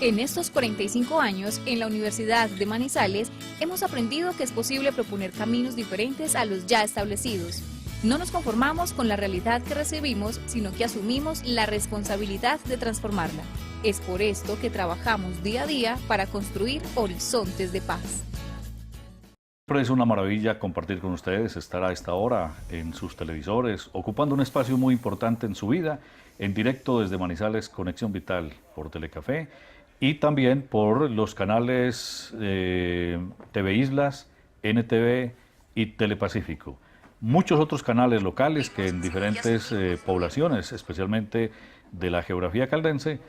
En estos 45 años, en la Universidad de Manizales, hemos aprendido que es posible proponer caminos diferentes a los ya establecidos. No nos conformamos con la realidad que recibimos, sino que asumimos la responsabilidad de transformarla. Es por esto que trabajamos día a día para construir horizontes de paz. Siempre es una maravilla compartir con ustedes, estar a esta hora en sus televisores, ocupando un espacio muy importante en su vida, en directo desde Manizales Conexión Vital por Telecafé y también por los canales TV Islas, NTV y Telepacífico. Muchos otros canales locales que en diferentes poblaciones, especialmente de la geografía caldense,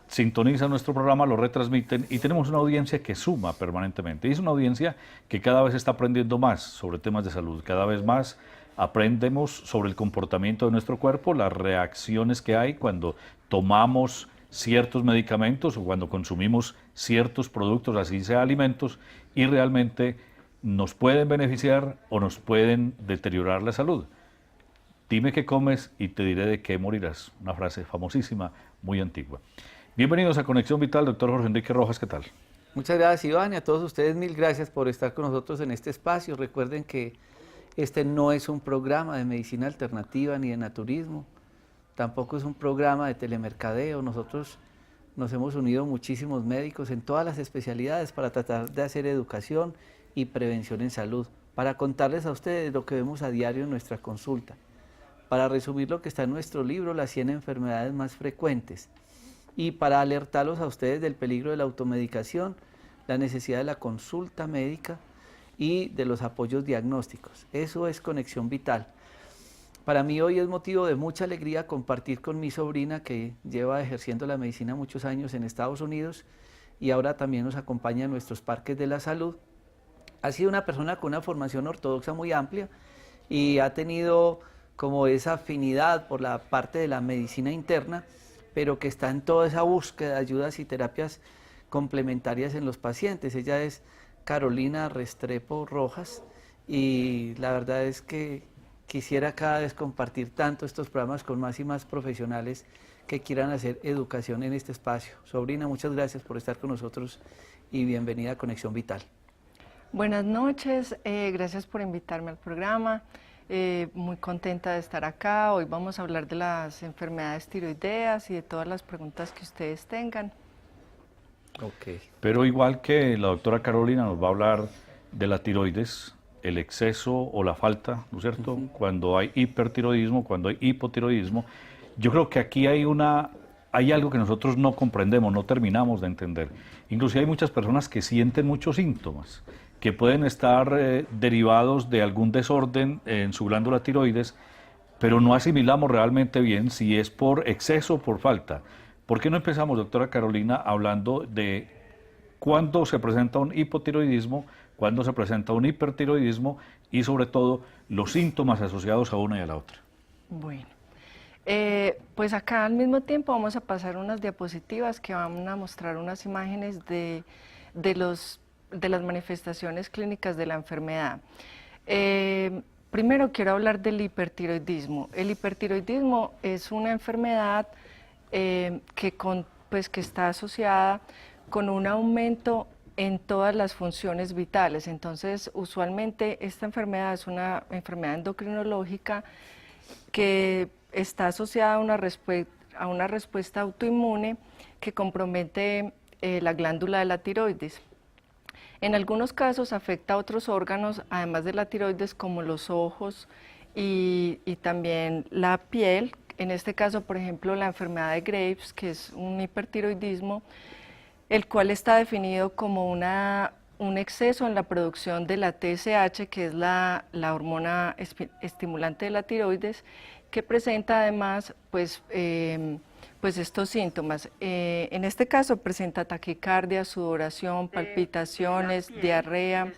sintonizan nuestro programa, lo retransmiten y tenemos una audiencia que suma permanentemente. Y es una audiencia que cada vez está aprendiendo más sobre temas de salud, cada vez más aprendemos sobre el comportamiento de nuestro cuerpo, las reacciones que hay cuando tomamos ciertos medicamentos o cuando consumimos ciertos productos, así sea alimentos, y realmente nos pueden beneficiar o nos pueden deteriorar la salud. Dime qué comes y te diré de qué morirás. Una frase famosísima, muy antigua. Bienvenidos a Conexión Vital, doctor Jorge Enrique Rojas, ¿qué tal? Muchas gracias, Iván, y a todos ustedes mil gracias por estar con nosotros en este espacio. Recuerden que este no es un programa de medicina alternativa ni de naturismo, tampoco es un programa de telemercadeo. Nosotros nos hemos unido muchísimos médicos en todas las especialidades para tratar de hacer educación y prevención en salud, para contarles a ustedes lo que vemos a diario en nuestra consulta, para resumir lo que está en nuestro libro, las 100 enfermedades más frecuentes, y para alertarlos a ustedes del peligro de la automedicación, la necesidad de la consulta médica y de los apoyos diagnósticos. Eso es Conexión Vital. Para mí hoy es motivo de mucha alegría compartir con mi sobrina, que lleva ejerciendo la medicina muchos años en Estados Unidos y ahora también nos acompaña en nuestros parques de la salud. Ha sido una persona con una formación ortodoxa muy amplia y ha tenido como esa afinidad por la parte de la medicina interna, pero que está en toda esa búsqueda de ayudas y terapias complementarias en los pacientes. Ella es Carolina Restrepo Rojas y la verdad es que quisiera cada vez compartir tanto estos programas con más y más profesionales que quieran hacer educación en este espacio. Sobrina, muchas gracias por estar con nosotros y bienvenida a Conexión Vital. Buenas noches, gracias por invitarme al programa. Muy contenta de estar acá. Hoy vamos a hablar de las enfermedades tiroideas y de todas las preguntas que ustedes tengan. Okay. Pero igual que la doctora Carolina nos va a hablar de la tiroides, el exceso o la falta, ¿no es cierto? Cuando hay hipertiroidismo, cuando hay hipotiroidismo. Yo creo que aquí hay algo que nosotros no comprendemos, no terminamos de entender. Inclusive hay muchas personas que sienten muchos síntomas que pueden estar derivados de algún desorden en su glándula tiroides, pero no asimilamos realmente bien si es por exceso o por falta. ¿Por qué no empezamos, doctora Carolina, hablando de cuándo se presenta un hipotiroidismo, cuándo se presenta un hipertiroidismo y sobre todo los síntomas asociados a una y a la otra? Bueno, pues acá al mismo tiempo vamos a pasar unas diapositivas que van a mostrar unas imágenes de las manifestaciones clínicas de la enfermedad. Primero quiero hablar del hipertiroidismo. El hipertiroidismo es una enfermedad que está asociada con un aumento en todas las funciones vitales. Entonces, usualmente esta enfermedad es una enfermedad endocrinológica que está asociada a una respuesta autoinmune que compromete la glándula de la tiroides. En algunos casos afecta a otros órganos, además de la tiroides, como los ojos y también la piel. En este caso, por ejemplo, la enfermedad de Graves, que es un hipertiroidismo, el cual está definido como un exceso en la producción de la TSH, que es la hormona estimulante de la tiroides, que presenta además pues estos síntomas. En este caso presenta taquicardia, sudoración, palpitaciones, diarrea.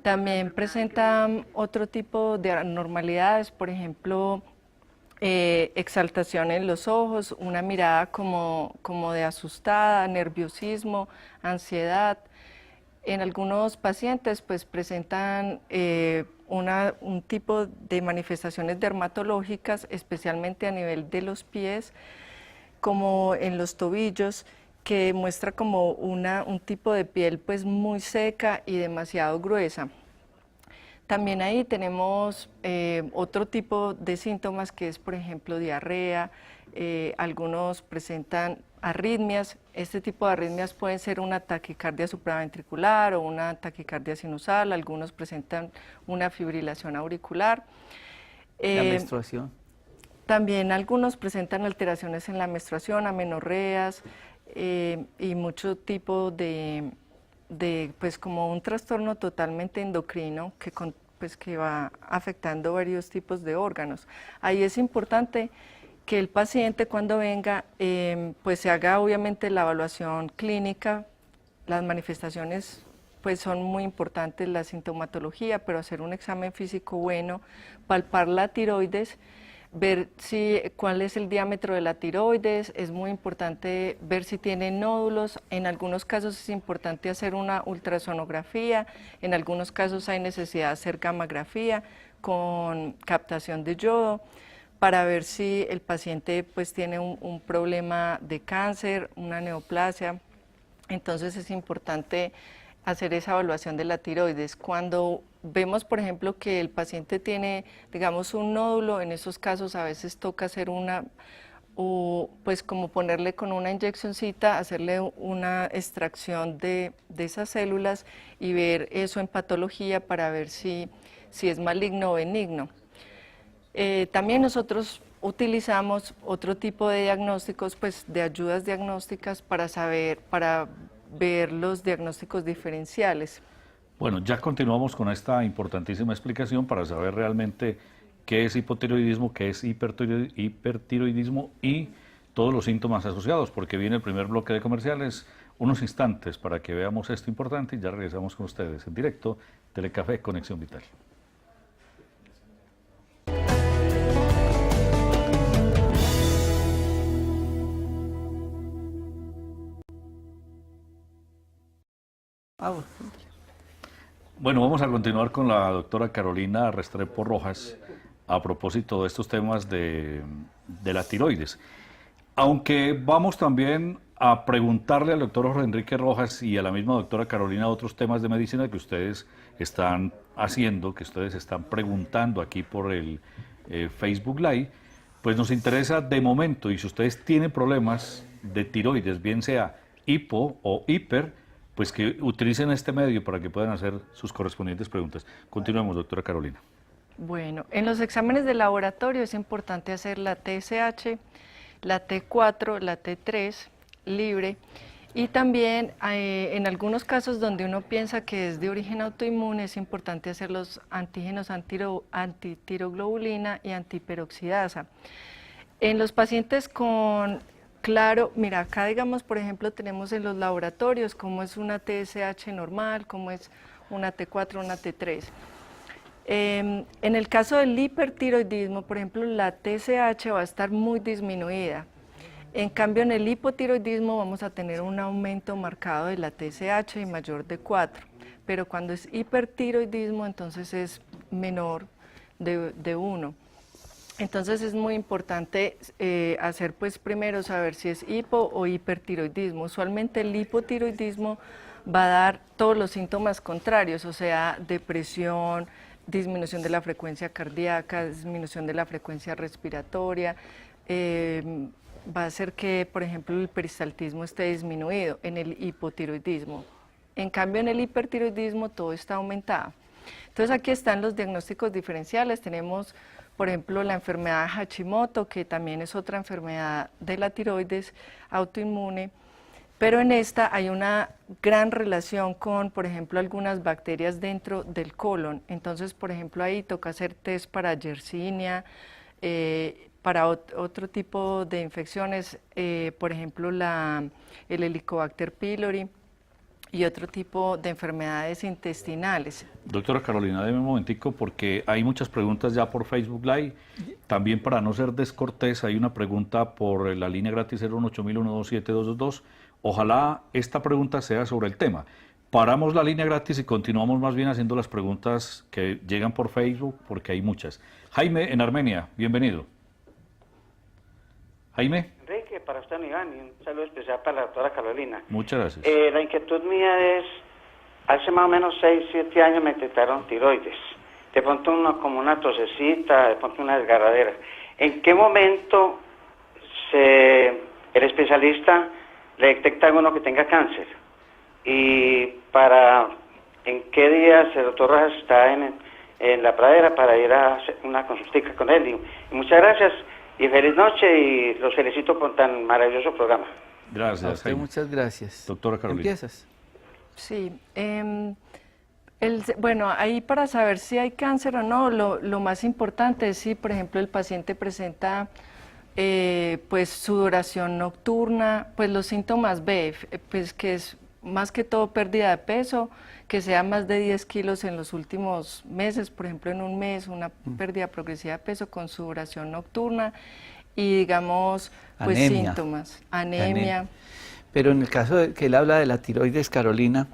También presenta otro tipo de anormalidades, por ejemplo, exaltación en los ojos, una mirada como de asustada, nerviosismo, ansiedad. En algunos pacientes pues presentan un tipo de manifestaciones dermatológicas, especialmente a nivel de los pies, como en los tobillos, que muestra como un tipo de piel pues muy seca y demasiado gruesa. También ahí tenemos otro tipo de síntomas que es, por ejemplo, diarrea, algunos presentan arritmias. Este tipo de arritmias pueden ser una taquicardia supraventricular o una taquicardia sinusal, algunos presentan una fibrilación auricular. La menstruación. También algunos presentan alteraciones en la menstruación, amenorreas y mucho tipo de pues como un trastorno totalmente endocrino que va afectando varios tipos de órganos. Ahí es importante que el paciente cuando venga pues se haga obviamente la evaluación clínica, las manifestaciones pues son muy importantes, la sintomatología, pero hacer un examen físico bueno, palpar la tiroides, ver cuál es el diámetro de la tiroides, es muy importante ver si tiene nódulos, en algunos casos es importante hacer una ultrasonografía, en algunos casos hay necesidad de hacer gammagrafía con captación de yodo, para ver si el paciente pues tiene un problema de cáncer, una neoplasia, entonces es importante hacer esa evaluación de la tiroides. Cuando vemos, por ejemplo, que el paciente tiene, digamos, un nódulo, en esos casos a veces toca hacer pues como ponerle con una inyeccioncita, hacerle una extracción de esas células y ver eso en patología para ver si es maligno o benigno. También nosotros utilizamos otro tipo de diagnósticos, pues de ayudas diagnósticas para ver los diagnósticos diferenciales. Bueno, ya continuamos con esta importantísima explicación para saber realmente qué es hipotiroidismo, qué es hipertiroidismo y todos los síntomas asociados, porque viene el primer bloque de comerciales, unos instantes para que veamos esto importante y ya regresamos con ustedes en directo, Telecafé Conexión Vital. Bueno, vamos a continuar con la doctora Carolina Restrepo Rojas a propósito de estos temas de la tiroides. Aunque vamos también a preguntarle al doctor Jorge Enrique Rojas y a la misma doctora Carolina otros temas de medicina que ustedes están haciendo, que ustedes están preguntando aquí por el Facebook Live, pues nos interesa de momento, y si ustedes tienen problemas de tiroides, bien sea hipo o hiper, pues que utilicen este medio para que puedan hacer sus correspondientes preguntas. Continuemos, doctora Carolina. Bueno, en los exámenes de laboratorio es importante hacer la TSH, la T4, la T3 libre y también en algunos casos donde uno piensa que es de origen autoinmune es importante hacer los antígenos antitiroglobulina y antiperoxidasa. En los pacientes con claro, mira, acá digamos, por ejemplo, tenemos en los laboratorios cómo es una TSH normal, cómo es una T4, una T3. En el caso del hipertiroidismo, por ejemplo, la TSH va a estar muy disminuida. En cambio, en el hipotiroidismo vamos a tener un aumento marcado de la TSH y mayor de 4. Pero cuando es hipertiroidismo, entonces es menor de 1. Entonces es muy importante hacer pues primero saber si es hipo o hipertiroidismo. Usualmente el hipotiroidismo va a dar todos los síntomas contrarios, o sea, depresión, disminución de la frecuencia cardíaca, disminución de la frecuencia respiratoria, va a hacer que, por ejemplo, el peristaltismo esté disminuido en el hipotiroidismo. En cambio, en el hipertiroidismo todo está aumentado. Entonces aquí están los diagnósticos diferenciales, tenemos por ejemplo la enfermedad de Hashimoto, que también es otra enfermedad de la tiroides autoinmune, pero en esta hay una gran relación con, por ejemplo, algunas bacterias dentro del colon. Entonces, por ejemplo, ahí toca hacer test para Yersinia, para otro tipo de infecciones, por ejemplo, el Helicobacter pylori, y otro tipo de enfermedades intestinales. Doctora Carolina, déme un momentico porque hay muchas preguntas ya por Facebook Live. También para no ser descortés, hay una pregunta por la línea gratis 018-127-222. Ojalá esta pregunta sea sobre el tema. Paramos la línea gratis y continuamos más bien haciendo las preguntas que llegan por Facebook porque hay muchas. Jaime, en Armenia, bienvenido. Jaime. Enrique, para usted, don Iván, y un saludo especial para la doctora Carolina. Muchas gracias. La inquietud mía es, hace más o menos 6, 7 años me detectaron tiroides. De pronto como una tosecita, de pronto una desgarradera. ¿En qué momento el especialista le detecta a uno que tenga cáncer? Y ¿en qué días el doctor Rojas está en la pradera para ir a hacer una consultica con él? Y muchas gracias y feliz noche y los felicito por tan maravilloso programa. Gracias, A usted Jaime. muchas gracias. Doctora Carolina. ¿Empiezas? Sí, bueno, ahí para saber si hay cáncer o no, lo más importante es si, por ejemplo, el paciente presenta pues sudoración nocturna, pues los síntomas B, pues que es más que todo pérdida de peso, que sea más de 10 kilos en los últimos meses, por ejemplo en un mes, una pérdida progresiva de peso con sudoración nocturna y digamos, pues Anemia. síntomas, anemia. Pero en el caso de que él habla de la tiroides, Carolina,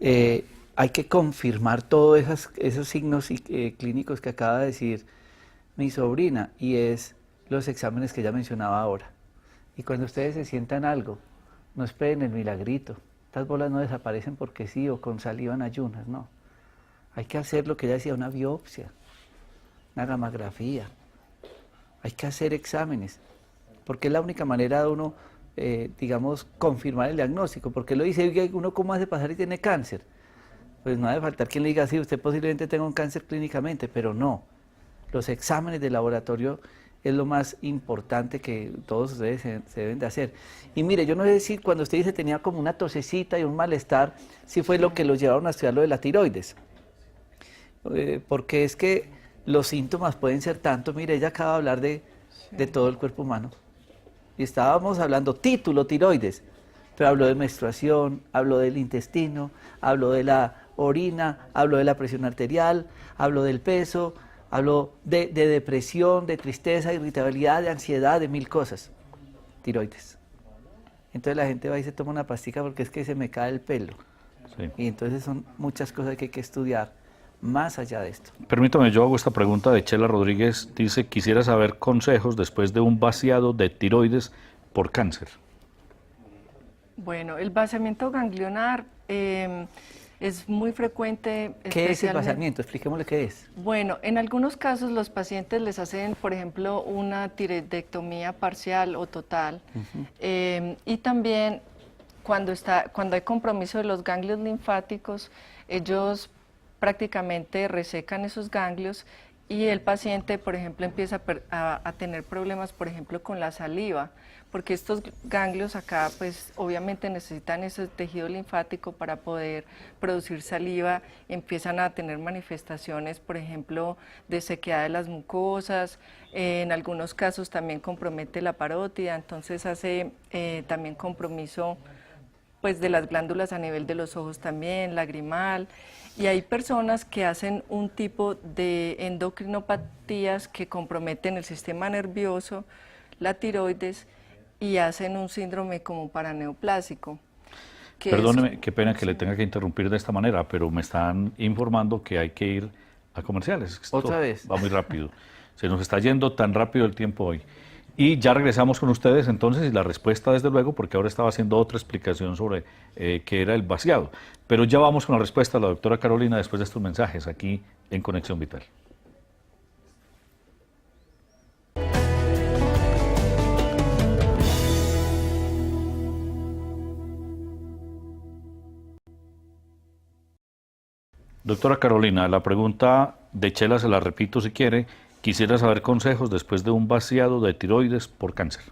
hay que confirmar todos esos signos clínicos que acaba de decir mi sobrina, y es los exámenes que ella mencionaba ahora. Y cuando ustedes se sientan algo, no esperen el milagrito. Estas bolas no desaparecen porque sí, o con saliva en ayunas, no. Hay que hacer lo que ella decía, una biopsia, una gamografía. Hay que hacer exámenes, porque es la única manera de uno, digamos, confirmar el diagnóstico. Porque lo dice, oiga, ¿uno cómo hace pasar y tiene cáncer? Pues no ha de faltar quien le diga, sí, usted posiblemente tenga un cáncer clínicamente, pero no. Los exámenes de laboratorio es lo más importante que todos ustedes se deben de hacer. Y mire, yo no sé si cuando usted dice tenía como una tosecita y un malestar, si fue lo que los llevaron a estudiar lo de la tiroides. Porque es que los síntomas pueden ser tanto, mire, ella acaba de hablar de todo el cuerpo humano. Y estábamos hablando, título, tiroides, pero habló de menstruación, habló del intestino, habló de la orina, habló de la presión arterial, habló del peso, habló de depresión, de tristeza, irritabilidad, de ansiedad, de 1000 cosas. Tiroides. Entonces la gente va y se toma una pastica porque es que se me cae el pelo. Sí. Y entonces son muchas cosas que hay que estudiar más allá de esto. Permítame, yo hago esta pregunta de Chela Rodríguez. Dice, quisiera saber consejos después de un vaciado de tiroides por cáncer. Bueno, el vaciamiento ganglionar es muy frecuente. ¿Qué es el vaciamiento? Expliquémosle qué es. Bueno, en algunos casos los pacientes les hacen, por ejemplo, una tiroidectomía parcial o total. Y también cuando hay compromiso de los ganglios linfáticos, ellos prácticamente resecan esos ganglios y el paciente, por ejemplo, empieza a tener problemas, por ejemplo, con la saliva, porque estos ganglios acá, pues, obviamente necesitan ese tejido linfático para poder producir saliva, empiezan a tener manifestaciones, por ejemplo, de sequedad de las mucosas, en algunos casos también compromete la parótida, entonces hace también compromiso, pues, de las glándulas a nivel de los ojos también, lagrimal. Y hay personas que hacen un tipo de endocrinopatías que comprometen el sistema nervioso, la tiroides, y hacen un síndrome como paraneoplásico. Perdóneme, qué pena que le tenga que interrumpir de esta manera, pero me están informando que hay que ir a comerciales. Esto ¿Otra vez? va muy rápido. Se nos está yendo tan rápido el tiempo hoy. Y ya regresamos con ustedes entonces y la respuesta desde luego, porque ahora estaba haciendo otra explicación sobre qué era el vaciado. Pero ya vamos con la respuesta de la doctora Carolina después de estos mensajes aquí en Conexión Vital. Doctora Carolina, la pregunta de Chela se la repito si quiere. Quisiera saber consejos después de un vaciado de tiroides por cáncer.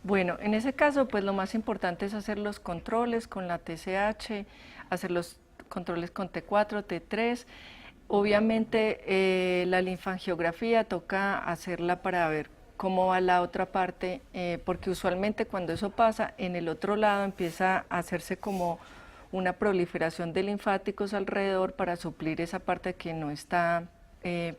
Bueno, en ese caso, pues lo más importante es hacer los controles con la TSH, hacer los controles con T4, T3. Obviamente la linfangiografía toca hacerla para ver cómo va la otra parte, porque usualmente cuando eso pasa, en el otro lado empieza a hacerse como una proliferación de linfáticos alrededor para suplir esa parte que no está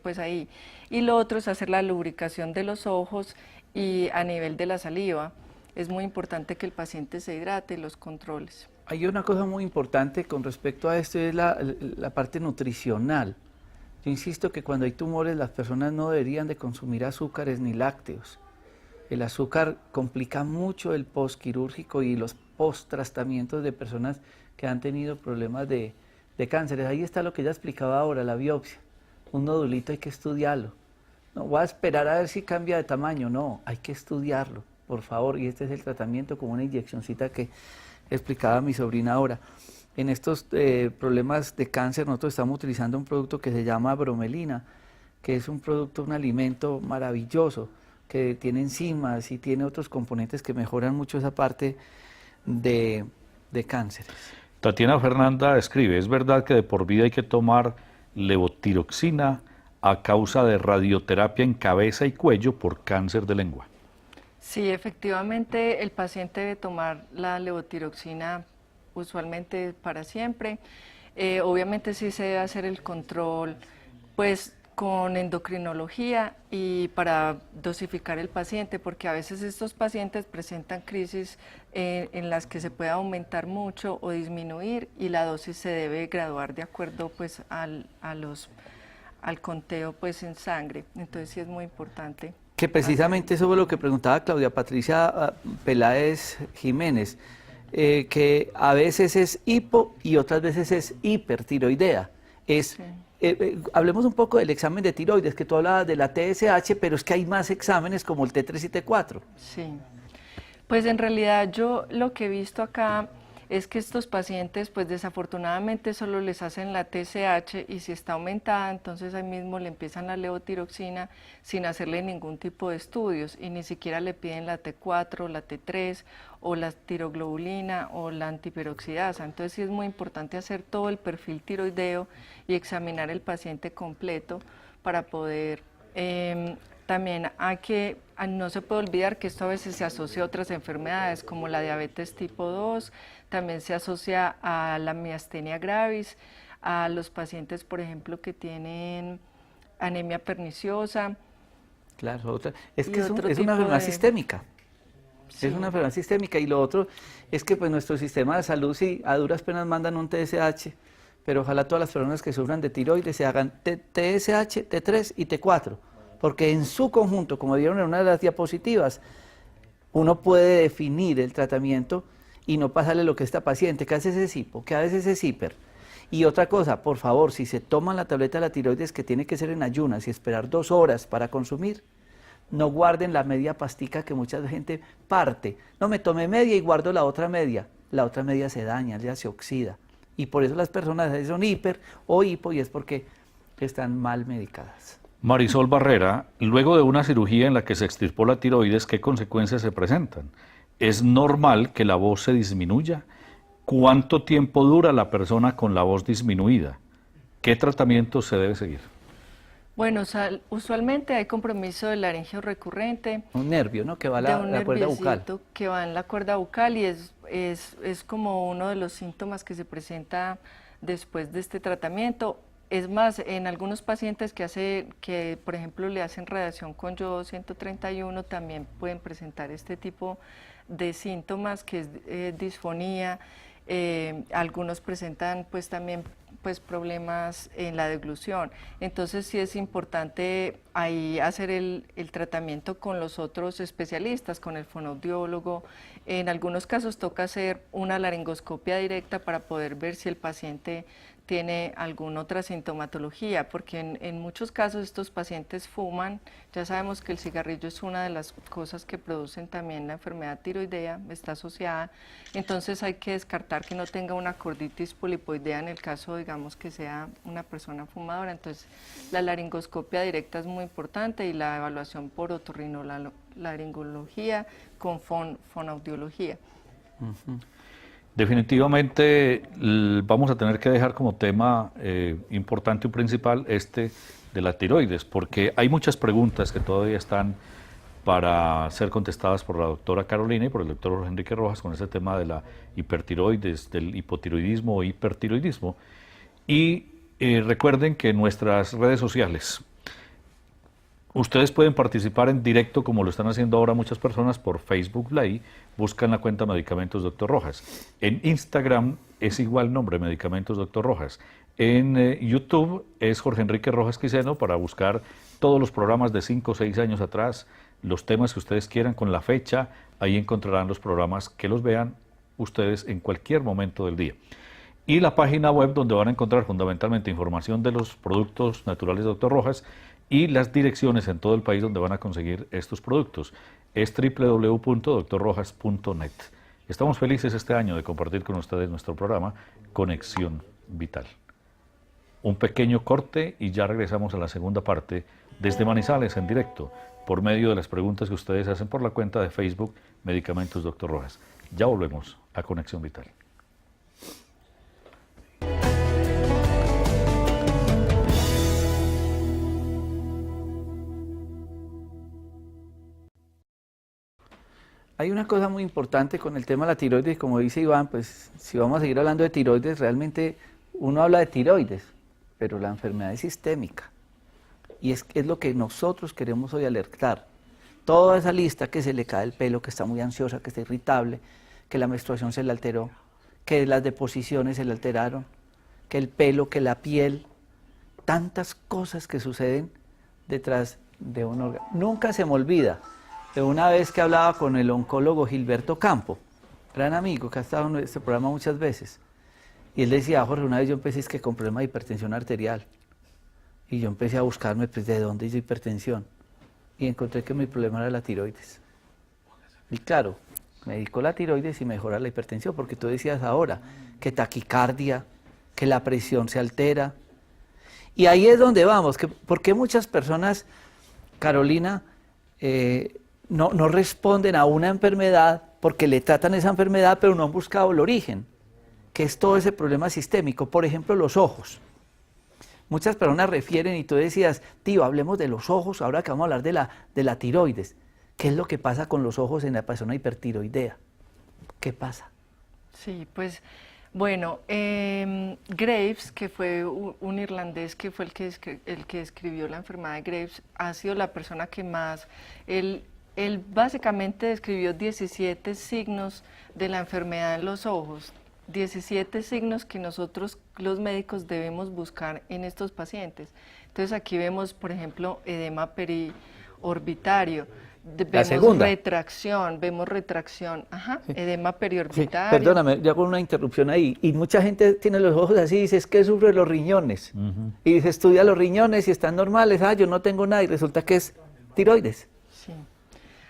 pues ahí. Y lo otro es hacer la lubricación de los ojos y a nivel de la saliva. Es muy importante que el paciente se hidrate, los controles. Hay una cosa muy importante con respecto a esto, es la parte nutricional. Yo insisto que cuando hay tumores las personas no deberían de consumir azúcares ni lácteos. El azúcar complica mucho el postquirúrgico y los post-tratamientos de personas que han tenido problemas de cánceres. Ahí está lo que ella explicaba ahora, la biopsia. Un nodulito hay que estudiarlo. No voy a esperar a ver si cambia de tamaño, no, hay que estudiarlo, por favor. Y este es el tratamiento con una inyeccioncita que explicaba mi sobrina ahora. En estos problemas de cáncer nosotros estamos utilizando un producto que se llama bromelina, que es un producto, un alimento maravilloso, que tiene enzimas y tiene otros componentes que mejoran mucho esa parte de cánceres. Tatiana Fernanda escribe, ¿es verdad que de por vida hay que tomar levotiroxina a causa de radioterapia en cabeza y cuello por cáncer de lengua? Sí, efectivamente el paciente debe tomar la levotiroxina usualmente para siempre. Obviamente sí se debe hacer el control pues con endocrinología y para dosificar el paciente, porque a veces estos pacientes presentan crisis en las que se puede aumentar mucho o disminuir y la dosis se debe graduar de acuerdo pues al conteo pues en sangre. Entonces sí es muy importante. Que precisamente eso fue lo que preguntaba Claudia Patricia Peláez Jiménez, que a veces es hipo y otras veces es hipertiroidea. Sí. Hablemos un poco del examen de tiroides, que tú hablabas de la TSH, pero es que hay más exámenes como el T3 y T4. Sí, pues en realidad yo lo que he visto acá es que estos pacientes pues desafortunadamente solo les hacen la TSH y si está aumentada entonces ahí mismo le empiezan la levotiroxina sin hacerle ningún tipo de estudios y ni siquiera le piden la T4, la T3 o la tiroglobulina o la antiperoxidasa. Entonces sí es muy importante hacer todo el perfil tiroideo y examinar el paciente completo para poder también no se puede olvidar que esto a veces se asocia a otras enfermedades como la diabetes tipo 2, también se asocia a la miastenia gravis, a los pacientes, por ejemplo, que tienen anemia perniciosa. Claro, es que es una enfermedad sistémica. Sí. Es una enfermedad sistémica y lo otro es que pues nuestro sistema de salud sí a duras penas mandan un TSH, pero ojalá todas las personas que sufran de tiroides se hagan TSH, T3 y T4. Porque en su conjunto, como vieron en una de las diapositivas, uno puede definir el tratamiento y no pasarle lo que esta paciente, que a veces es hipo, que a veces es hiper. Y otra cosa, por favor, si se toman la tableta de la tiroides, que tiene que ser en ayunas y esperar 2 horas para consumir, no guarden la media pastica que mucha gente parte. No, me tomé media y guardo la otra media se daña, ya se oxida. Y por eso las personas son hiper o hipo y es porque están mal medicadas. Marisol Barrera, luego de una cirugía en la que se extirpó la tiroides, ¿qué consecuencias se presentan? ¿Es normal que la voz se disminuya? ¿Cuánto tiempo dura la persona con la voz disminuida? ¿Qué tratamiento se debe seguir? Bueno, usualmente hay compromiso del laringeo recurrente. Un nervio, ¿no? Que va a la cuerda bucal. Que va en la cuerda bucal y es como uno de los síntomas que se presenta después de este tratamiento. Es más, en algunos pacientes que por ejemplo le hacen radiación con yodo 131 también pueden presentar este tipo de síntomas que es disfonía. Algunos presentan pues también pues problemas en la deglución. Entonces sí es importante ahí hacer el tratamiento con los otros especialistas, con el fonoaudiólogo. En algunos casos toca hacer una laringoscopia directa para poder ver si el paciente tiene alguna otra sintomatología, porque en muchos casos estos pacientes fuman. Ya sabemos que el cigarrillo es una de las cosas que producen también la enfermedad tiroidea, está asociada. Entonces hay que descartar que no tenga una corditis polipoidea en el caso, digamos, que sea una persona fumadora. Entonces la laringoscopia directa es muy importante y la evaluación por otorrinolaringología con fonoaudiología. Definitivamente vamos a tener que dejar como tema importante y principal de la tiroides, porque hay muchas preguntas que todavía están para ser contestadas por la doctora Carolina y por el doctor Jorge Enrique Rojas con este tema de la hipertiroides, del hipotiroidismo o hipertiroidismo. Y recuerden que en nuestras redes sociales ustedes pueden participar en directo, como lo están haciendo ahora muchas personas por Facebook Live, buscan la cuenta Medicamentos Dr. Rojas. En Instagram es igual nombre, Medicamentos Dr. Rojas. En YouTube es Jorge Enrique Rojas Quiseno para buscar todos los programas de 5 o 6 años atrás, los temas que ustedes quieran con la fecha, ahí encontrarán los programas que los vean ustedes en cualquier momento del día. Y la página web donde van a encontrar fundamentalmente información de los productos naturales de Dr. Rojas y las direcciones en todo el país donde van a conseguir estos productos. Es www.drrojas.net. Estamos felices este año de compartir con ustedes nuestro programa Conexión Vital. Un pequeño corte y ya regresamos a la segunda parte desde Manizales en directo por medio de las preguntas que ustedes hacen por la cuenta de Facebook Medicamentos Dr. Rojas. Ya volvemos a Conexión Vital. Hay una cosa muy importante con el tema de la tiroides, como dice Iván, pues si vamos a seguir hablando de tiroides, realmente uno habla de tiroides, pero la enfermedad es sistémica. Y es lo que nosotros queremos hoy alertar. Toda esa lista que se le cae el pelo, que está muy ansiosa, que está irritable, que la menstruación se le alteró, que las deposiciones se le alteraron, que el pelo, que la piel, tantas cosas que suceden detrás de un órgano. Nunca se me olvida de una vez que hablaba con el oncólogo Gilberto Campo, gran amigo que ha estado en este programa muchas veces, y él decía: Jorge, una vez yo empecé con problemas de hipertensión arterial, y yo empecé a buscarme pues, de dónde hice hipertensión, y encontré que mi problema era la tiroides. Y claro, me dedicó la tiroides y mejora la hipertensión, porque tú decías ahora que taquicardia, que la presión se altera, y ahí es donde vamos, que ¿por qué muchas personas, Carolina, no responden a una enfermedad porque le tratan esa enfermedad, pero no han buscado el origen, que es todo ese problema sistémico? Por ejemplo, los ojos. Muchas personas refieren, y tú decías: tío, hablemos de los ojos, ahora que vamos a hablar de la tiroides. ¿Qué es lo que pasa con los ojos en la persona hipertiroidea? ¿Qué pasa? Sí, pues bueno, Graves, que fue un irlandés que fue el que escribió la enfermedad de Graves, ha sido la persona que más, él básicamente describió 17 signos de la enfermedad en los ojos, 17 signos que nosotros los médicos debemos buscar en estos pacientes. Entonces aquí vemos, por ejemplo, edema periorbitario, vemos retracción, Sí. edema periorbitario. Sí, perdóname, yo hago una interrupción ahí. Y mucha gente tiene los ojos así y dice: es que sufre los riñones. Y dice: estudia los riñones y están normales. Yo no tengo nada, y resulta que es tiroides. Sí.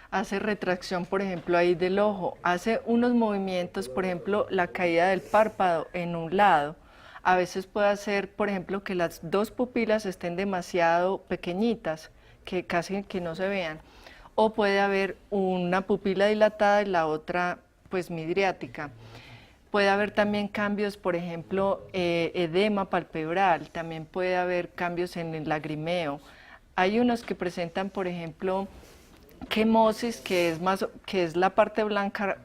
Hace retracción, por ejemplo, ahí del ojo, hace unos movimientos, por ejemplo, la caída del párpado en un lado. A veces puede hacer, por ejemplo, que las dos pupilas estén demasiado pequeñitas, que casi que no se vean. O puede haber una pupila dilatada y la otra, pues, midriática. Puede haber también cambios, por ejemplo, edema palpebral, también puede haber cambios en el lagrimeo. Hay unos que presentan, por ejemplo, quemosis, que es la parte blanca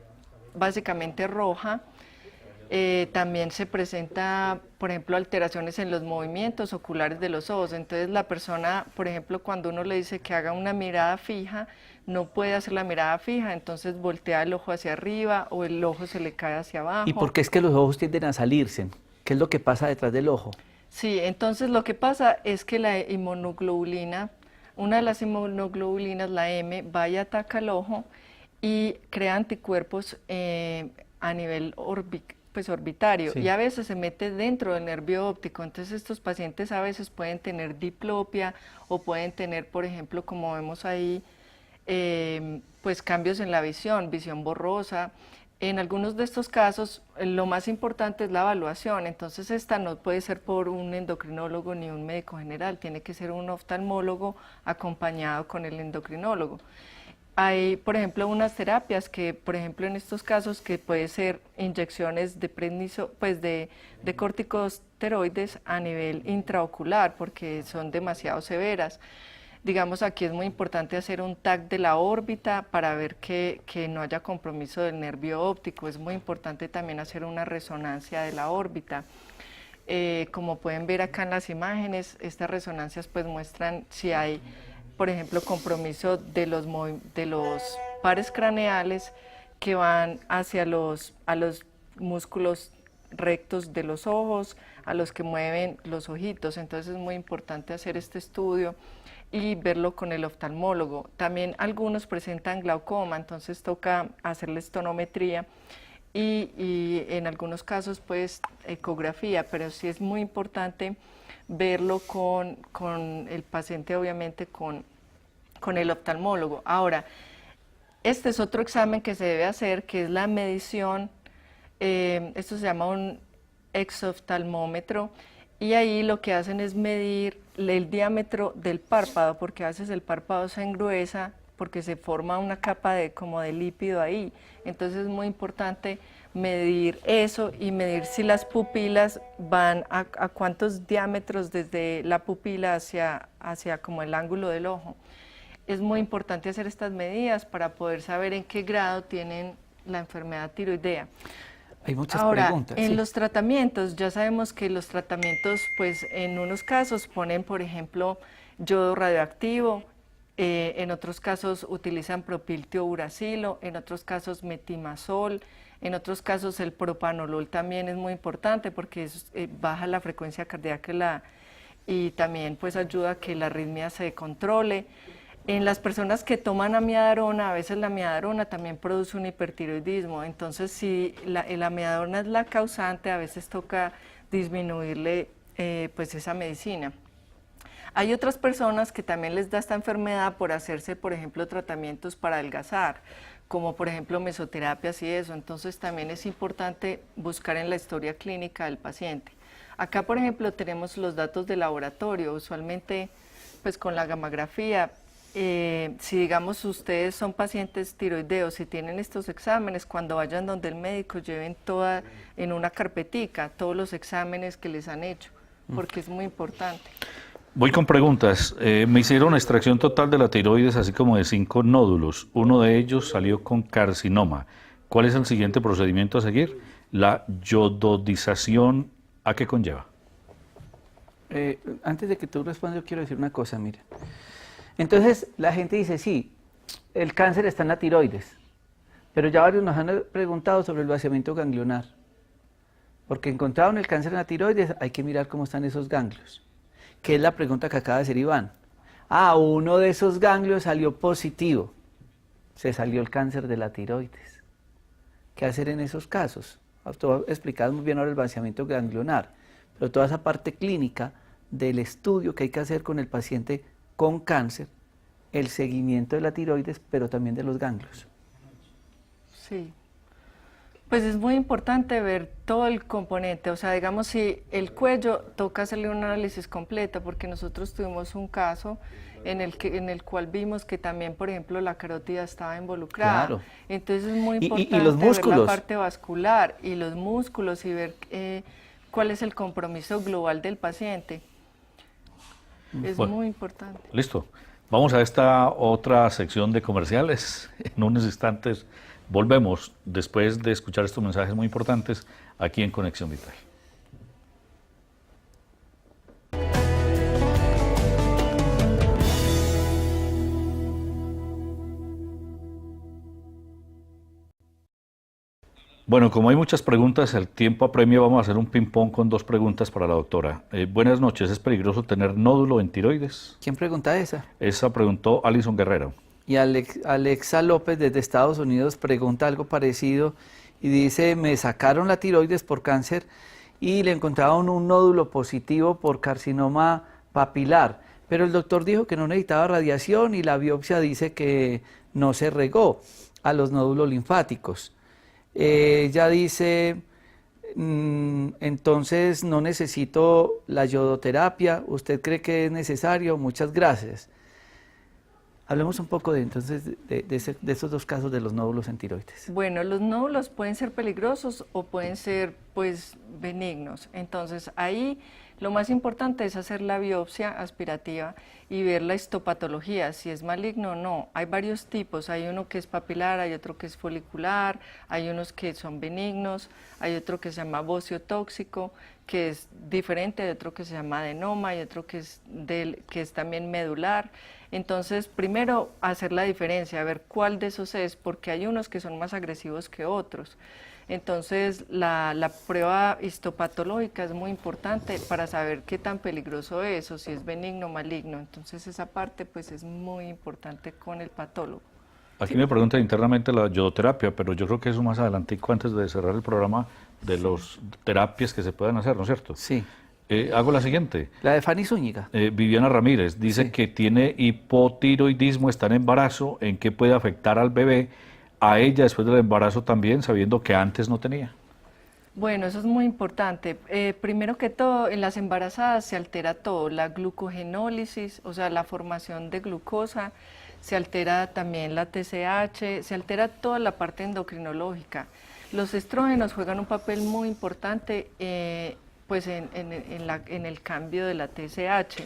básicamente roja. También se presenta, por ejemplo, alteraciones en los movimientos oculares de los ojos. Entonces la persona, por ejemplo, cuando uno le dice que haga una mirada fija, no puede hacer la mirada fija, entonces voltea el ojo hacia arriba o el ojo se le cae hacia abajo. ¿Y por qué es que los ojos tienden a salirse? ¿Qué es lo que pasa detrás del ojo? Sí, entonces lo que pasa es que la inmunoglobulina, una de las inmunoglobulinas, la M, va y ataca el ojo y crea anticuerpos a nivel orbitario, Sí. Y a veces se mete dentro del nervio óptico. Entonces estos pacientes a veces pueden tener diplopia o pueden tener, por ejemplo, como vemos ahí, pues cambios en la visión borrosa. En algunos de estos casos, lo más importante es la evaluación. Entonces esta no puede ser por un endocrinólogo ni un médico general, tiene que ser un oftalmólogo acompañado con el endocrinólogo. Hay, por ejemplo, unas terapias que, por ejemplo, en estos casos, que puede ser inyecciones de de corticosteroides a nivel intraocular, porque son demasiado severas. Digamos, aquí es muy importante hacer un TAC de la órbita para ver que no haya compromiso del nervio óptico. Es muy importante también hacer una resonancia de la órbita. Como pueden ver acá en las imágenes, estas resonancias pues muestran si hay, por ejemplo, compromiso de los pares craneales que van hacia los músculos rectos de los ojos a los que mueven los ojitos. Entonces es muy importante hacer este estudio y verlo con el oftalmólogo. También algunos presentan glaucoma, entonces toca hacerles tonometría y en algunos casos pues ecografía, pero sí es muy importante verlo con el paciente, obviamente con el oftalmólogo. Ahora, este es otro examen que se debe hacer, que es la medición, esto se llama un exoftalmómetro, y ahí lo que hacen es medir el diámetro del párpado, porque a veces el párpado se engruesa porque se forma una capa como de lípido ahí. Entonces es muy importante medir eso y medir si las pupilas van a cuántos diámetros desde la pupila hacia como el ángulo del ojo. Es muy importante hacer estas medidas para poder saber en qué grado tienen la enfermedad tiroidea. Hay muchas Ahora, preguntas. en Sí. los tratamientos, ya sabemos que los tratamientos, pues en unos casos ponen, por ejemplo, yodo radioactivo, en otros casos utilizan propiltiouracilo, en otros casos metimazol, en otros casos el propanolol también es muy importante porque baja la frecuencia cardíaca y también pues ayuda a que la arritmia se controle. En las personas que toman amidagrona, a veces la amidagrona también produce un hipertiroidismo, entonces si la amidagrona es la causante, a veces toca disminuirle pues esa medicina. Hay otras personas que también les da esta enfermedad por hacerse, por ejemplo, tratamientos para adelgazar, como por ejemplo mesoterapias y eso, entonces también es importante buscar en la historia clínica del paciente. Acá, por ejemplo, tenemos los datos de laboratorio, usualmente pues con la gamografía. Si digamos ustedes son pacientes tiroideos, si tienen estos exámenes, cuando vayan donde el médico lleven toda en una carpetica todos los exámenes que les han hecho, porque es muy importante. Voy con preguntas. Me hicieron extracción total de la tiroides, así como de 5 nódulos. Uno de ellos salió con carcinoma. ¿Cuál es el siguiente procedimiento a seguir? La yododización, ¿a qué conlleva? Antes de que tú respondas, yo quiero decir una cosa, mira. Entonces, la gente dice, sí, el cáncer está en la tiroides, pero ya varios nos han preguntado sobre el vaciamiento ganglionar, porque encontraron el cáncer en la tiroides, hay que mirar cómo están esos ganglios, que es la pregunta que acaba de hacer Iván. Uno de esos ganglios salió positivo, se salió el cáncer de la tiroides. ¿Qué hacer en esos casos? Tú explicabas muy bien ahora el vaciamiento ganglionar, pero toda esa parte clínica del estudio que hay que hacer con el paciente con cáncer, el seguimiento de la tiroides, pero también de los ganglios. Sí, pues es muy importante ver todo el componente, o sea, digamos si el cuello toca hacerle un análisis completo, porque nosotros tuvimos un caso en el cual vimos que también, por ejemplo, la carótida estaba involucrada. Claro. Entonces es muy importante los músculos. ver la parte vascular y los músculos y ver cuál es el compromiso global del paciente. Es muy importante. Listo. Vamos a esta otra sección de comerciales. En unos instantes volvemos después de escuchar estos mensajes muy importantes aquí en Conexión Vital. Bueno, como hay muchas preguntas, el tiempo apremia, vamos a hacer un ping-pong con 2 preguntas para la doctora. Buenas noches, ¿es peligroso tener nódulo en tiroides? ¿Quién pregunta esa? Esa preguntó Alison Guerrero. Y Alexa López desde Estados Unidos pregunta algo parecido y dice, me sacaron la tiroides por cáncer y le encontraron un nódulo positivo por carcinoma papilar, pero el doctor dijo que no necesitaba radiación y la biopsia dice que no se regó a los nódulos linfáticos. Ella dice, entonces no necesito la yodoterapia, ¿usted cree que es necesario? Muchas gracias. Hablemos un poco de esos 2 casos de los nódulos en tiroides. Bueno, los nódulos pueden ser peligrosos o pueden ser pues benignos, entonces ahí lo más importante es hacer la biopsia aspirativa y ver la histopatología, si es maligno o no. Hay varios tipos, hay uno que es papilar, hay otro que es folicular, hay unos que son benignos, hay otro que se llama bocio tóxico, que es diferente, hay otro que se llama adenoma, hay otro que es también medular. Entonces, primero hacer la diferencia, ver cuál de esos es, porque hay unos que son más agresivos que otros. Entonces, la prueba histopatológica es muy importante para saber qué tan peligroso es o si es benigno o maligno. Entonces, esa parte pues es muy importante con el patólogo. Aquí me preguntan internamente la yodoterapia, pero yo creo que eso más adelantico, antes de cerrar el programa, de las terapias que se puedan hacer, ¿no es cierto? Sí. Hago la siguiente. La de Fanny Zúñiga. Viviana Ramírez dice Sí. que tiene hipotiroidismo, está en embarazo, ¿en qué puede afectar al bebé? A ella después del embarazo también, sabiendo que antes no tenía. Bueno, eso es muy importante. Primero que todo, en las embarazadas se altera todo, la glucogenólisis, o sea, la formación de glucosa, se altera también la TSH, se altera toda la parte endocrinológica. Los estrógenos juegan un papel muy importante pues en el cambio de la TSH.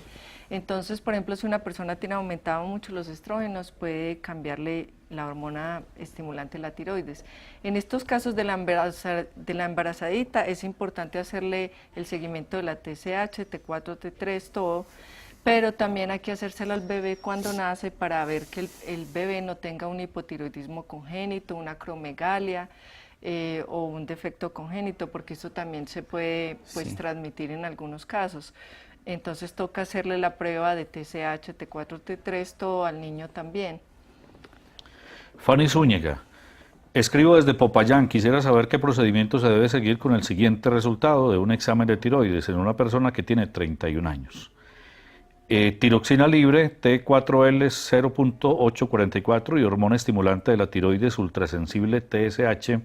Entonces, por ejemplo, si una persona tiene aumentado mucho los estrógenos, puede cambiarle la hormona estimulante de la tiroides. En estos casos de la embarazadita es importante hacerle el seguimiento de la TSH, T4, T3, todo, pero también hay que hacérselo al bebé cuando nace para ver que el bebé no tenga un hipotiroidismo congénito, una acromegalia, o un defecto congénito, porque eso también se puede pues, transmitir en algunos casos. Entonces toca hacerle la prueba de TSH, T4, T3, todo al niño también. Fanny Zúñiga, escribo desde Popayán, quisiera saber qué procedimiento se debe seguir con el siguiente resultado de un examen de tiroides en una persona que tiene 31 años. Tiroxina libre, T4L 0.844 y hormona estimulante de la tiroides ultrasensible TSH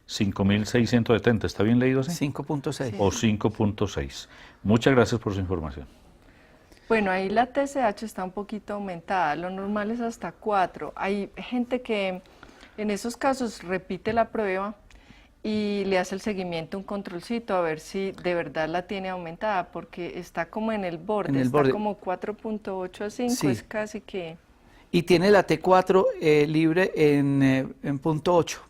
5670. ¿Está bien leído así? 5.6. O 5.6. Muchas gracias por su información. Bueno, ahí la TSH está un poquito aumentada, lo normal es hasta 4. Hay gente que en esos casos repite la prueba y le hace el seguimiento, un controlcito, a ver si de verdad la tiene aumentada, porque está como en el borde, está como 4.8 a 5, sí. Es casi que... Y tiene la T4 libre en punto 8,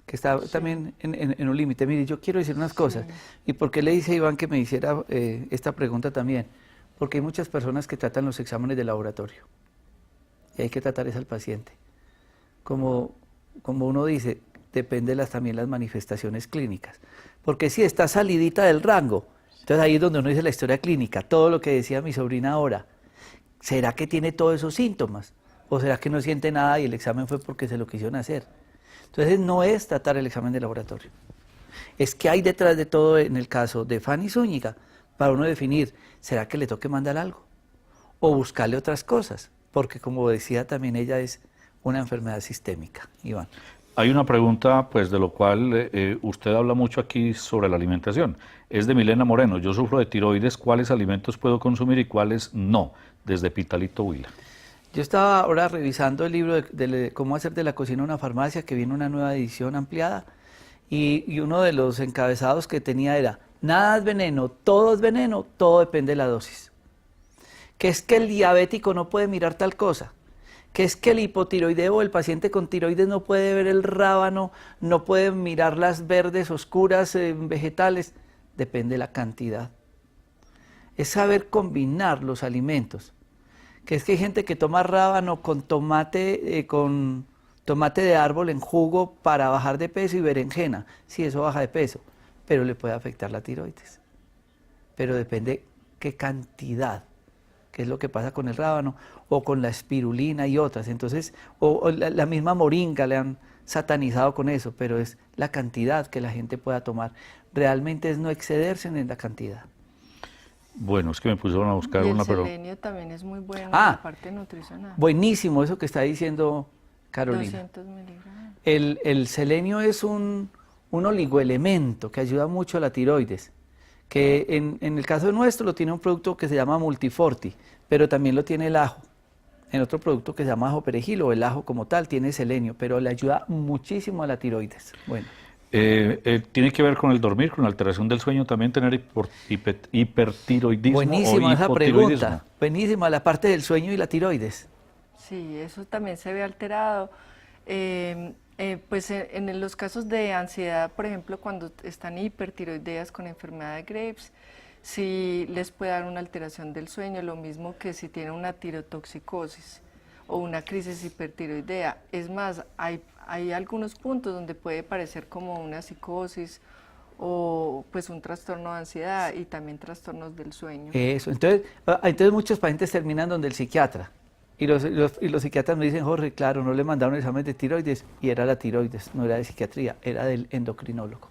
que está también en un límite. Mire, yo quiero decir unas cosas, y por qué le dice a Iván que me hiciera esta pregunta también, porque hay muchas personas que tratan los exámenes de laboratorio, y hay que tratar es al paciente. Como uno dice, depende también las manifestaciones clínicas, porque si está salidita del rango, entonces ahí es donde uno dice la historia clínica, todo lo que decía mi sobrina ahora, ¿será que tiene todos esos síntomas? ¿O será que no siente nada y el examen fue porque se lo quisieron hacer? Entonces no es tratar el examen de laboratorio, es que hay detrás de todo en el caso de Fanny Zúñiga, para uno definir, ¿será que le toque mandar algo? O buscarle otras cosas, porque como decía también ella es una enfermedad sistémica. Iván. Hay una pregunta, pues, de lo cual usted habla mucho aquí sobre la alimentación. Es de Milena Moreno. Yo sufro de tiroides. ¿Cuáles alimentos puedo consumir y cuáles no? Desde Pitalito, Huila. Yo estaba ahora revisando el libro de cómo hacer de la cocina una farmacia, que viene una nueva edición ampliada, y uno de los encabezados que tenía era, nada es veneno, todo depende de la dosis. Que es que el diabético no puede mirar tal cosa, que es que el hipotiroideo o el paciente con tiroides no puede ver el rábano, no puede mirar las verdes oscuras vegetales, depende de la cantidad. Es saber combinar los alimentos, que es que hay gente que toma rábano con tomate de árbol en jugo para bajar de peso y berenjena, sí, eso baja de peso, pero le puede afectar la tiroides. Pero depende qué cantidad, que es lo que pasa con el rábano, o con la espirulina y otras. Entonces, o la misma moringa le han satanizado con eso, pero es la cantidad que la gente pueda tomar. Realmente es no excederse en la cantidad. Bueno, es que me pusieron a buscar y una, el pero... selenio también es muy bueno en la parte nutricional. Buenísimo eso que está diciendo Carolina. 200 miligramos. El selenio es un oligoelemento que ayuda mucho a la tiroides, que en el caso nuestro lo tiene un producto que se llama Multiforti, pero también lo tiene el ajo. En otro producto que se llama ajo perejil o el ajo como tal tiene selenio, pero le ayuda muchísimo a la tiroides. Bueno. ¿Tiene que ver con el dormir, con la alteración del sueño, también tener hipertiroidismo? Buenísima o esa pregunta, buenísima la parte del sueño y la tiroides. Sí, eso también se ve alterado. Pues en los casos de ansiedad, por ejemplo, cuando están hipertiroideas con enfermedad de Graves, sí les puede dar una alteración del sueño, lo mismo que si tienen una tirotoxicosis o una crisis hipertiroidea. Es más, hay hay algunos puntos donde puede parecer como una psicosis o pues un trastorno de ansiedad y también trastornos del sueño. Eso, entonces muchos pacientes terminan donde el psiquiatra. Y los psiquiatras me dicen, Jorge, claro, no le mandaron el examen de tiroides, y era la tiroides, no era de psiquiatría, era del endocrinólogo.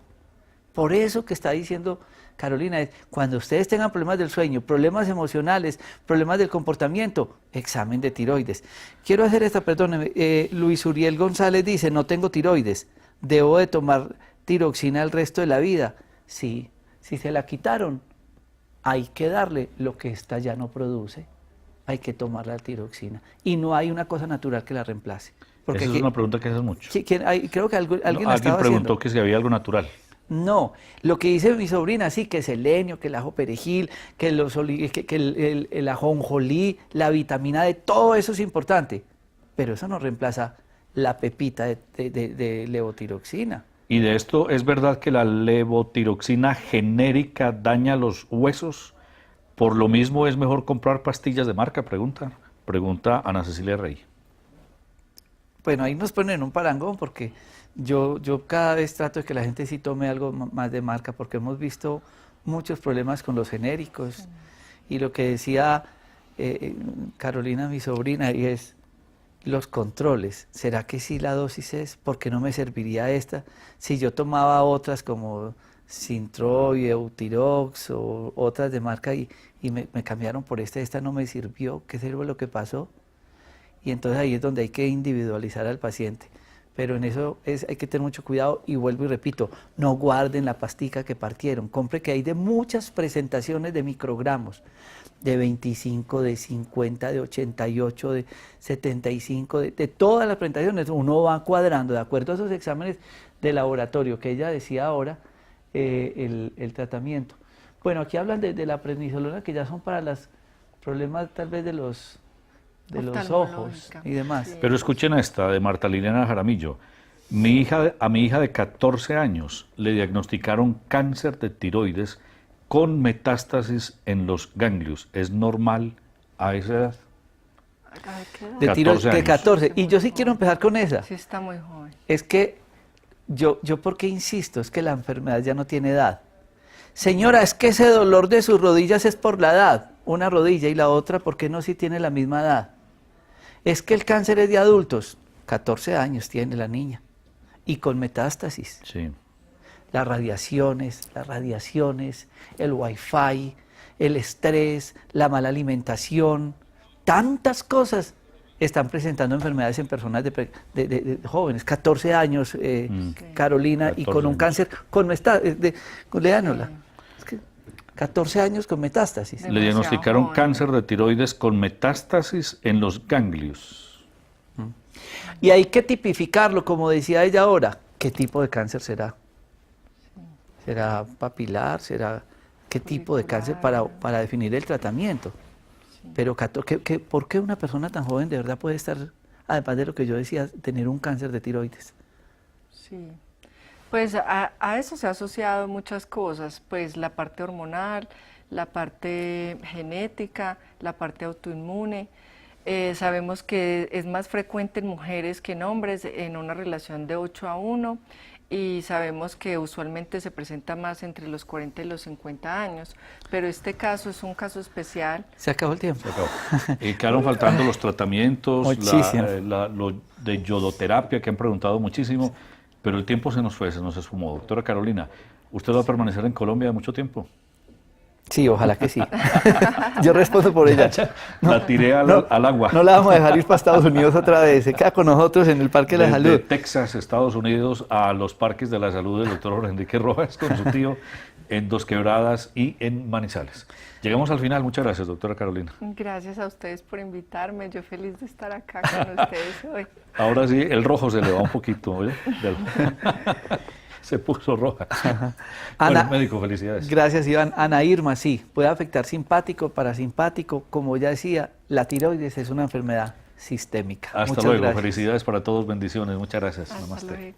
Por eso que está diciendo Carolina, es cuando ustedes tengan problemas del sueño, problemas emocionales, problemas del comportamiento, examen de tiroides. Quiero hacer esta, perdóneme, Luis Uriel González dice, no tengo tiroides, ¿debo de tomar tiroxina el resto de la vida? Sí, si se la quitaron, hay que darle lo que ésta ya no produce. Hay que tomar la tiroxina. Y no hay una cosa natural que la reemplace. Porque esa es una pregunta que haces mucho. Creo que alguien alguien preguntó que si había algo natural. No, lo que dice mi sobrina, sí, que es el selenio, que el ajo perejil, que el ajonjolí, la vitamina D, todo eso es importante. Pero eso no reemplaza la pepita de levotiroxina. ¿Y de esto es verdad que la levotiroxina genérica daña los huesos? Por lo mismo es mejor comprar pastillas de marca, pregunta Ana Cecilia Rey. Bueno, ahí nos ponen en un parangón porque yo cada vez trato de que la gente sí tome algo más de marca porque hemos visto muchos problemas con los genéricos. Y lo que decía Carolina, mi sobrina, y es los controles. ¿Será que sí la dosis es? ¿Por qué no me serviría esta? Si yo tomaba otras como Sintroid, Eutirox o otras de marca y me cambiaron por esta no me sirvió, ¿qué sirve lo que pasó? Y entonces ahí es donde hay que individualizar al paciente. Pero en eso hay que tener mucho cuidado y vuelvo y repito, no guarden la pastica que partieron, compre que hay de muchas presentaciones de microgramos, de 25, de 50, de 88, de 75, de todas las presentaciones, uno va cuadrando de acuerdo a esos exámenes de laboratorio que ella decía ahora, el tratamiento. Bueno, aquí hablan de la prednisolona que ya son para los problemas tal vez de los ojos y demás. Sí. Pero escuchen esta de Marta Liliana Jaramillo. A mi hija de 14 años le diagnosticaron cáncer de tiroides con metástasis en los ganglios. ¿Es normal a esa edad? De tiroides de 14. Y yo sí quiero empezar con esa. Sí, está muy joven. Es que yo porque insisto, es que la enfermedad ya no tiene edad. Señora, es que ese dolor de sus rodillas es por la edad. Una rodilla y la otra, ¿por qué no si tiene la misma edad? Es que el cáncer es de adultos. 14 años tiene la niña. Y con metástasis. Sí. Las radiaciones, el wifi, el estrés, la mala alimentación, tantas cosas están presentando enfermedades en personas de jóvenes, 14 años, Carolina, 14 y con un cáncer, con metástasis, léanosla. 14 años con metástasis. Le diagnosticaron cáncer de tiroides con metástasis en los ganglios. Y hay que tipificarlo, como decía ella ahora. ¿Qué tipo de cáncer será? ¿Será papilar? ¿Será qué tipo de cáncer para definir el tratamiento? Sí. Pero ¿por qué una persona tan joven de verdad puede estar, además de lo que yo decía, tener un cáncer de tiroides? Sí. Pues a eso se ha asociado muchas cosas, pues la parte hormonal, la parte genética, la parte autoinmune. Sabemos que es más frecuente en mujeres que en hombres en una relación de 8:1 y sabemos que usualmente se presenta más entre los 40 y los 50 años, pero este caso es un caso especial. Se acabó el tiempo. Se acabó. Y quedaron faltando los tratamientos, lo de yodoterapia que han preguntado muchísimo. Pero el tiempo se nos esfumó. Doctora Carolina, ¿usted va a permanecer en Colombia mucho tiempo? Sí, ojalá que sí. Yo respondo por ella. La tiré al agua. No la vamos a dejar ir para Estados Unidos otra vez. Se queda con nosotros en el Parque de la Salud. De Texas, Estados Unidos, a los Parques de la Salud del doctor Jorge Enrique Rojas con su tío en Dos Quebradas y en Manizales. Llegamos al final. Muchas gracias, doctora Carolina. Gracias a ustedes por invitarme. Yo feliz de estar acá con ustedes hoy. Ahora sí, el rojo se le va un poquito, ¿oye? Se puso roja. Ana, bueno, médico, felicidades. Gracias, Iván. Ana Irma, sí, puede afectar simpático, parasimpático. Como ya decía, la tiroides es una enfermedad sistémica. Hasta Muchas luego. gracias. Felicidades para todos. Bendiciones. Muchas gracias. Hasta Namaste. luego.